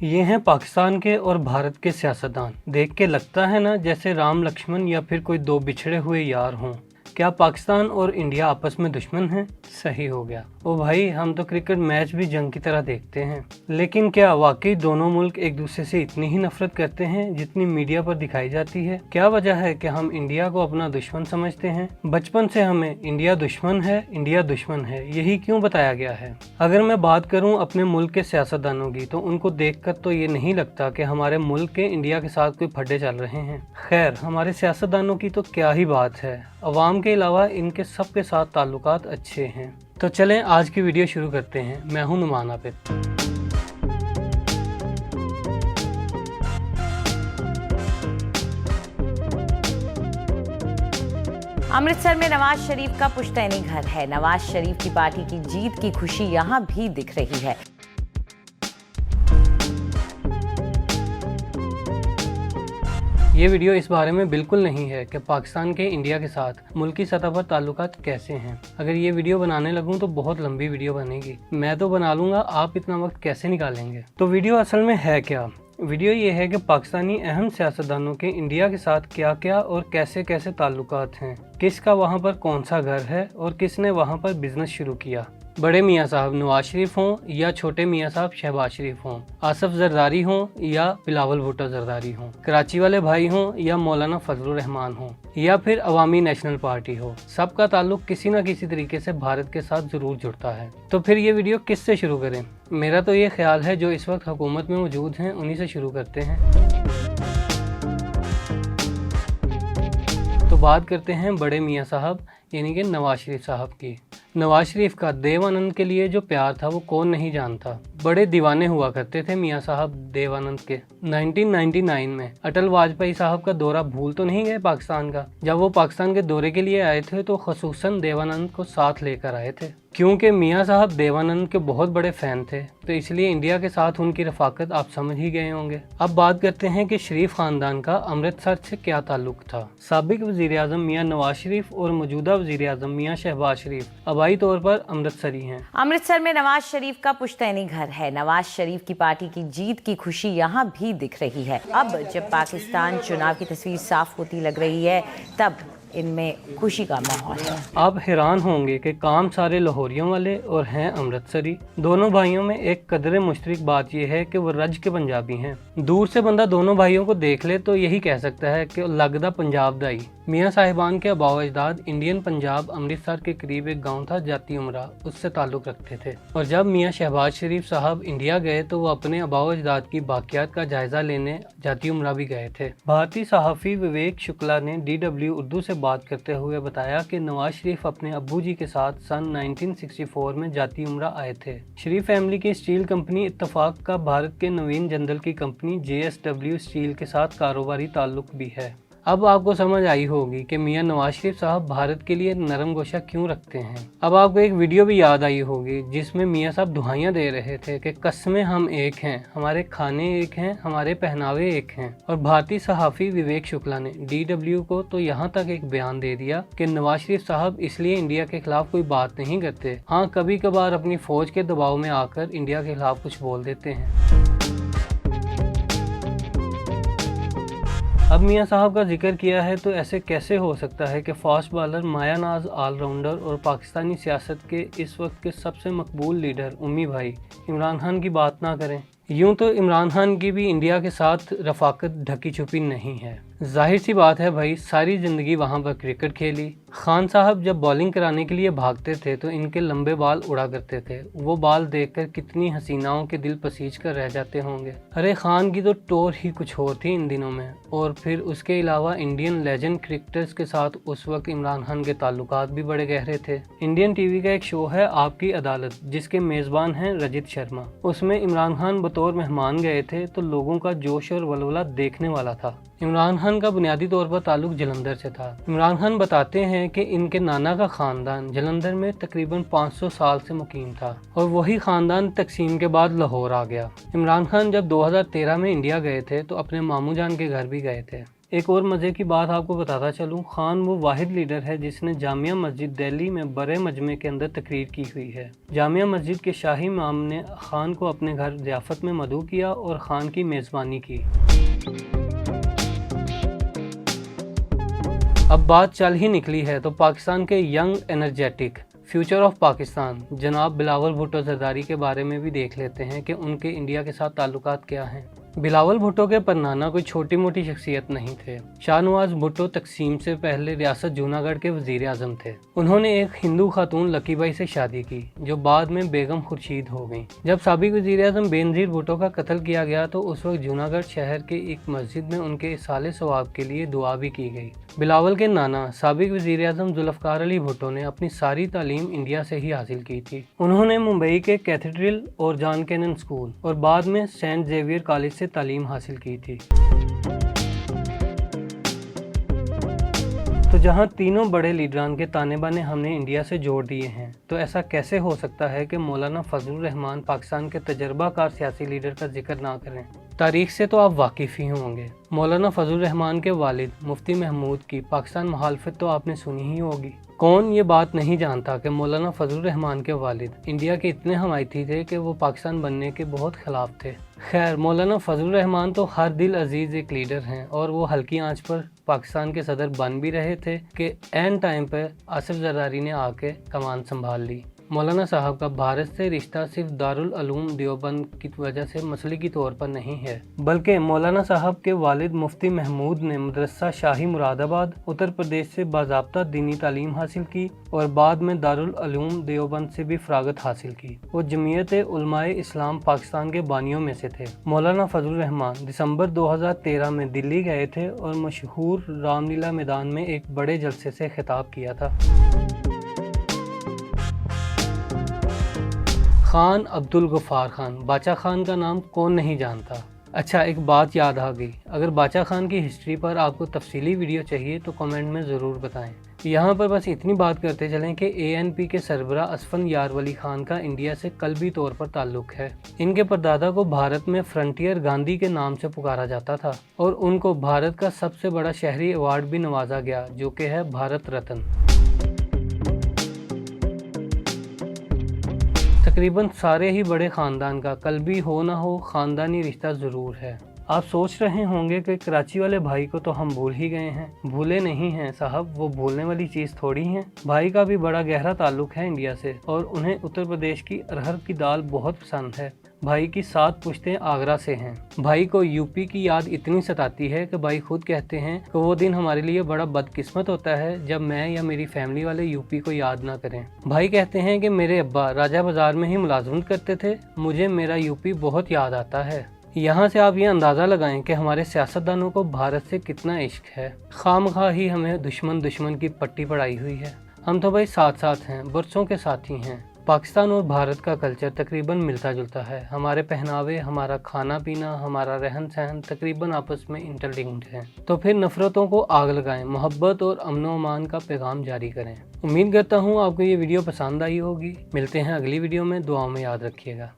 ये हैं पाकिस्तान के और भारत के सियासतदान। देख के लगता है ना जैसे राम लक्ष्मण या फिर कोई दो बिछड़े हुए यार हों। क्या पाकिस्तान और इंडिया आपस में दुश्मन हैं? सही हो गया। ओ भाई, हम तो क्रिकेट मैच भी जंग की तरह देखते हैं, लेकिन क्या वाकई दोनों मुल्क एक दूसरे से इतनी ही नफरत करते हैं जितनी मीडिया पर दिखाई जाती है? क्या वजह है कि हम इंडिया को अपना दुश्मन समझते हैं? बचपन से हमें इंडिया दुश्मन है, इंडिया दुश्मन है, यही क्यों बताया गया है? अगर मैं बात करूं अपने मुल्क के सियासतदानों की, तो उनको देखकर तो ये नहीं लगता कि हमारे मुल्क के इंडिया के साथ कोई फड्डे चल रहे हैं। खैर, हमारे सियासतदानों की तो क्या ही बात है, अवाम के अलावा इनके सबके साथ ताल्लुकात अच्छे हैं। तो चलें आज की वीडियो शुरू करते हैं। मैं हूं नुमान आबिद। अमृतसर में नवाज शरीफ का पुश्तैनी घर है। नवाज शरीफ की पार्टी की जीत की खुशी यहां भी दिख रही है। ये वीडियो इस बारे में बिल्कुल नहीं है कि पाकिस्तान के इंडिया के साथ मुल्की सतह पर ताल्लुकात कैसे हैं। अगर ये वीडियो बनाने लगूं तो बहुत लंबी वीडियो बनेगी। मैं तो बना लूँगा, आप इतना वक्त कैसे निकालेंगे? तो वीडियो असल में है क्या? वीडियो ये है कि पाकिस्तानी अहम सियासतदानों के इंडिया के साथ क्या क्या और कैसे कैसे ताल्लुकात हैं, किसका वहाँ पर कौन सा घर है और किसने वहाँ पर बिजनेस शुरू किया। बड़े मियाँ साहब नवाज शरीफ हों या छोटे मियाँ साहब शहबाज शरीफ हों, आसफ जरदारी हों या बिलावल भुट्टो जरदारी हों, कराची वाले भाई हों या मौलाना फजलुर रहमान हों या फिर अवामी नेशनल पार्टी हो, सबका ताल्लुक किसी न किसी तरीके से भारत के साथ ज़रूर जुड़ता है। तो फिर ये वीडियो किस से शुरू करें? मेरा तो ये ख्याल है जो इस वक्त हुकूमत में मौजूद हैं उन्हीं से शुरू करते हैं। तो बात करते हैं बड़े मियाँ साहब यानी कि नवाज शरीफ साहब की। नवाज शरीफ का देवानंद के लिए जो प्यार था वो कौन नहीं जानता। बड़े दीवाने हुआ करते थे मियाँ साहब देवानंद के। 1999 में अटल वाजपेयी साहब का दौरा भूल तो नहीं गए पाकिस्तान का? जब वो पाकिस्तान के दौरे के लिए आए थे तो खसूसन देवानंद को साथ लेकर आए थे, क्योंकि मियाँ साहब देवानंद के बहुत बड़े फ़ैन थे, तो इसलिए इंडिया के साथ उनकी रफ़ाकत आप समझ ही गए होंगे। अब बात करते हैं कि शरीफ ख़ानदान का अमृतसर से क्या ताल्लुक़ था। साबिक़ वज़ीर-ए-आज़म मियाँ नवाज शरीफ और मौजूदा वज़ीर-ए-आज़म मियाँ शहबाज शरीफ आबाई तौर पर अमृतसरी हैं। अमृतसर में नवाज शरीफ का पुश्तैनी घर है। नवाज शरीफ की पार्टी की जीत की खुशी यहां भी दिख रही है। अब जब पाकिस्तान चुनाव की तस्वीर साफ होती लग रही है, तब इनमें खुशी का माहौल है। आप हैरान होंगे कि काम सारे लाहौरियों वाले और हैं अमृतसरी। दोनों भाइयों में एक कदरे मुश्तरक बात यह है कि वो रज के पंजाबी हैं। दूर से बंदा दोनों भाइयों को देख ले तो यही कह सकता है कि लगदा पंजाब दा ही। मियाँ साहिबान के आबाओ अजदाद इंडियन पंजाब अमृतसर के करीब एक गांव था जाती उमरा, उससे ताल्लुक़ रखते थे। और जब मियाँ शहबाज शरीफ साहब इंडिया गए तो वो अपने आबाओ अजदाद की बाकियात का जायजा लेने जाती उमरा भी गए थे। भारतीय सहाफ़ी विवेक शुक्ला ने DW उर्दू से बात करते हुए बताया कि नवाज शरीफ अपने अब्बू जी के साथ सन 1964 में जाती उमरा आए थे। शरीफ फैमिली की स्टील कंपनी इत्तफाक का भारत के नवीन जनरल की कंपनी JSW स्टील के साथ कारोबारी ताल्लुक़ भी है। अब आपको समझ आई होगी कि मियाँ नवाज शरीफ साहब भारत के लिए नरम गोशा क्यों रखते हैं। अब आपको एक वीडियो भी याद आई होगी जिसमें मियाँ साहब दुहाइयाँ दे रहे थे कि कसमें हम एक हैं, हमारे खाने एक हैं, हमारे पहनावे एक हैं। और भारतीय सहाफ़ी विवेक शुक्ला ने DW को तो यहाँ तक एक बयान दे दिया कि नवाज शरीफ साहब इसलिए इंडिया के खिलाफ कोई बात नहीं करते, हाँ कभी कभार अपनी फ़ौज के दबाव में आकर इंडिया के खिलाफ कुछ बोल देते हैं। अब मियाँ साहब का जिक्र किया है तो ऐसे कैसे हो सकता है कि फास्ट बॉलर मायानाज ऑलराउंडर और पाकिस्तानी सियासत के इस वक्त के सबसे मकबूल लीडर उम्मी भाई इमरान खान की बात ना करें। यूँ तो इमरान खान की भी इंडिया के साथ रफ़ाकत ढकी छुपी नहीं है। जाहिर सी बात है भाई, सारी ज़िंदगी वहाँ पर क्रिकेट खेली। खान साहब जब बॉलिंग कराने के लिए भागते थे तो इनके लंबे बाल उड़ा करते थे। वो बाल देखकर कितनी हसीनाओं के दिल पसीज कर रह जाते होंगे। अरे खान की तो टोर ही कुछ और थी इन दिनों में। और फिर उसके अलावा इंडियन लेजेंड क्रिकेटर्स के साथ उस वक्त इमरान खान के ताल्लुकात भी बड़े गहरे थे। इंडियन टीवी का एक शो है आपकी अदालत, जिसके मेज़बान हैं रजित शर्मा। उसमें इमरान खान बतौर मेहमान गए थे तो लोगों का जोश और वलवला देखने वाला था। इमरान खान का बुनियादी तौर पर ताल्लुक जलंधर से था। इमरान खान बताते हैं कि इनके नाना का ख़ानदान जलंधर में तकरीबन 500 साल से मुकीम था और वही ख़ानदान तकसीम के बाद लाहौर आ गया। इमरान खान जब 2013 में इंडिया गए थे तो अपने मामू जान के घर भी गए थे। एक और मज़े की बात आपको बताता चलूँ, खान वो वाहिद लीडर है जिसने जामिया मस्जिद दिल्ली में बड़े मजमे के अंदर तकरीर की हुई है। जामिया मस्जिद के शाही इमाम ने खान को अपने घर ज़ियाफ़त में मदऊ किया और खान की मेज़बानी की। अब बात चल ही निकली है तो पाकिस्तान के young energetic future of Pakistan जनाब बिलावल भुट्टो जरदारी के बारे में भी देख लेते हैं कि उनके इंडिया के साथ ताल्लुकात क्या हैं। बिलावल भुट्टो के परनाना कोई छोटी मोटी शख्सियत नहीं थे। शाहनवाज भुट्टो तकसीम से पहले रियासत जूनागढ़ के वजीर आजम थे। उन्होंने एक हिंदू खातून लकी बाई से शादी की जो बाद में बेगम खुर्शीद हो गई। जब साबिक वजीर आजम बेनज़ीर भुट्टो का कत्ल किया गया तो उस वक्त जूनागढ़ शहर के एक मस्जिद में उनके इसाले सवाब के लिए दुआ भी की गई। बिलावल के नाना साबिक वजीर आजम जुल्फ़िकार अली भुट्टो ने अपनी सारी तालीम इंडिया से ही हासिल की थी। उन्होंने मुंबई के कैथेड्रल और जॉन कैनन स्कूल और बाद में सेंट जेवियर कॉलेज से तालीम हासिल की थी। तो जहां तीनों बड़े लीडरान के ताने बाने हमने इंडिया से जोड़ दिए हैं, तो ऐसा कैसे हो सकता है कि मौलाना फजलुर रहमान पाकिस्तान के तजर्बाकार सियासी लीडर का जिक्र ना करें। तारीख से तो आप वाकिफ़ ही होंगे। मौलाना फजलुर रहमान के वालिद मुफ्ती महमूद की पाकिस्तान मुखालफत तो आपने सुनी ही होगी। कौन ये बात नहीं जानता कि मौलाना फजलुर रहमान के वालिद इंडिया के इतने हमायती थे कि वो पाकिस्तान बनने के बहुत खिलाफ थे। खैर, मौलाना फजलुर रहमान तो हर दिल अजीज़ एक लीडर हैं और वो हल्की आंच पर पाकिस्तान के सदर बन भी रहे थे कि एन टाइम पर आसिफ जरदारी ने आके कमान संभाल ली। मौलाना साहब का भारत से रिश्ता सिर्फ दारुल उलूम देवबंद की वजह से मसलकी तौर पर नहीं है, बल्कि मौलाना साहब के वालिद मुफ्ती महमूद ने मदरसा शाही मुरादाबाद उत्तर प्रदेश से बाज़ाब्ता दीनी तालीम हासिल की और बाद में दारुल उलूम देवबंद से भी फरागत हासिल की। वो जमीयत उलमाए इस्लाम पाकिस्तान के बानियों में से थे। मौलाना फजलुर रहमान दिसंबर 2013 में दिल्ली गए थे और मशहूर रामलीला मैदान में एक बड़े जलसे से खिताब किया था। खान अब्दुल गफ्फार खान, बाचा खान का नाम कौन नहीं जानता। अच्छा, एक बात याद आ गई, अगर बाचा खान की हिस्ट्री पर आपको तफसीली वीडियो चाहिए तो कमेंट में ज़रूर बताएं। यहाँ पर बस इतनी बात करते चलें कि ANP के सरबरा असफन यार वली खान का इंडिया से कल्बी तौर पर ताल्लुक़ है। इनके परदादा को भारत में फ्रंटियर गांधी के नाम से पुकारा जाता था और उनको भारत का सबसे बड़ा शहरी अवार्ड भी नवाजा गया जो कि है भारत रत्न। तकरीबन सारे ही बड़े ख़ानदान का कल्बी हो ना हो ख़ानदानी रिश्ता ज़रूर है। आप सोच रहे होंगे कि कराची वाले भाई को तो हम भूल ही गए हैं। भूले नहीं हैं साहब, वो भूलने वाली चीज़ थोड़ी है। भाई का भी बड़ा गहरा ताल्लुक़ है इंडिया से और उन्हें उत्तर प्रदेश की अरहर की दाल बहुत पसंद है। भाई की 7 पुश्तें आगरा से हैं। भाई को यूपी की याद इतनी सताती है कि भाई खुद कहते हैं कि वो दिन हमारे लिए बड़ा बदकिस्मत होता है जब मैं या मेरी फैमिली वाले यूपी को याद ना करें। भाई कहते हैं कि मेरे अब्बा राजा बाजार में ही मुलाजमत करते थे, मुझे मेरा यूपी बहुत याद आता है। यहाँ से आप ये अंदाज़ा लगाएं कि हमारे सियासतदानों को भारत से कितना इश्क है। खामखा ही हमें दुश्मन की पट्टी पड़ाई हुई है। हम तो भाई साथ साथ हैं, बरसों के साथी हैं। पाकिस्तान और भारत का कल्चर तकरीबन मिलता जुलता है। हमारे पहनावे, हमारा खाना पीना, हमारा रहन सहन तकरीबन आपस में इंटरलिंक्ड है। तो फिर नफ़रतों को आग लगाएं, मोहब्बत और अमन व अमान का पैगाम जारी करें। उम्मीद करता हूँ आपको ये वीडियो पसंद आई होगी। मिलते हैं अगली वीडियो में, दुआओं में याद रखिएगा।